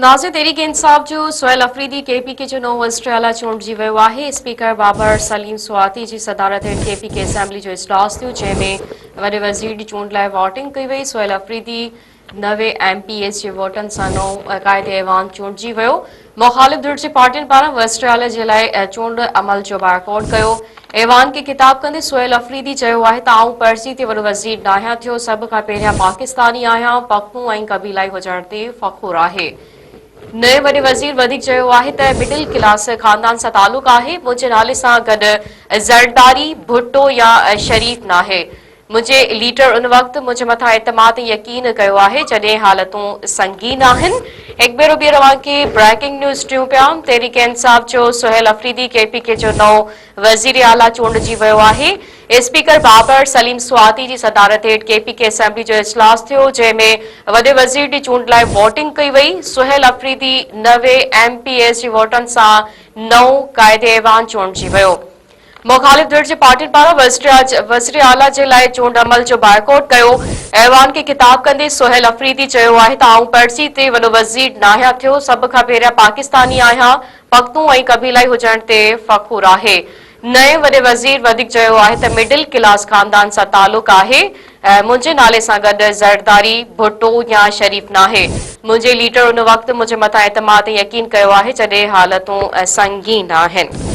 नाज़िर तहरीक इंसाफ जो सुहेल अफरीदी केपीके जो नओं वज़ीर चूंडिजी वियो आहे। स्पीकर बाबर सलीम स्वाती जी सदारत हेठि केपीके असेंबली जो इजलास थियो, जंहिंमें वॾे वज़ीर जी चूंड लाइ वोटिंग कई वई। सुहेल अफरीदी नवे एमपीएस जे वोटनि सां नओं क़ाइदे ऐवान चूंडिजी वियो। मुख़ालिफ़ धिर जी पार्टियुनि पारां वज़ीर जे लाइ चूंड अमल जो बाइकॉट कयो। ऐवान खे ख़िताब कंदे सुहेल अफरीदी चयो आहे त आऊं पर्ची ते वॾो वज़ीर नाहियां थियो, सभ खां पहिरियां पाकिस्तानी आहियां, पखूं ऐं क़बीलाई हुजण ते फ़खुरु आहे। नए वॾे वज़ीर वधीक चयो आहे त मिडिल क्लास ख़ानदान सां तालुक़ आहे। मुंहिंजे नाले सां गॾु ज़रदारी, भुट्टो या शरीफ़ नाहे। मुंहिंजे लीडर उन वक़्तु मुंहिंजे मथां एतमाद यकीन कयो आहे जॾहिं हालतूं संगीन आहिनि। हिकु भेरो ॿीहर खे ब्रेकिंग न्यूज़ टियूं पिया। तहरीक इंसाफ जो सुहेल अफरीदी केपीके जो नओं वज़ीर आला चूंडिजी वियो आहे। स्पीकर बाबर सलीम स्वाती जी सदारत हेठि केपीके असेंबली जो इजलास थियो, जंहिंमें वॾे वज़ीर जी चूंड लाइ वोटिंग कई वई। सुहेल अफरीदी नवे एमपीएस जी वोटनि सां नओं क़ाइदे ऐवान चूंडिजी वियो। मुख़ालिफ़ धिर जी पार्टियुनि पारां वज़ीर आला जे लाइ चूंड अमल जो बाइकॉट कयो। ऐवान खे ख़िताब कंदे सुहेल अफरीदी चयो आहे त आऊं पर्ची ते वॾो वज़ीर नाहियां थियो, सभ खां पहिरियां पाकिस्तानी आहियां, पख्तूं ऐं क़बीलाई हुजण ते फ़खुरु आहे। नए वॾे वज़ीर वधीक चयो आहे त मिडिल क्लास ख़ानदान सां तालुक़ आहे। मुंहिंजे नाले सां गॾु ज़रदारी, भुट्टो या शरीफ़ नाहे। मुंहिंजे लीडर उन वक़्तु मुंहिंजे मथां एतमाद यकीन कयो आहे जॾहिं हालतूं संगीन आहिनि।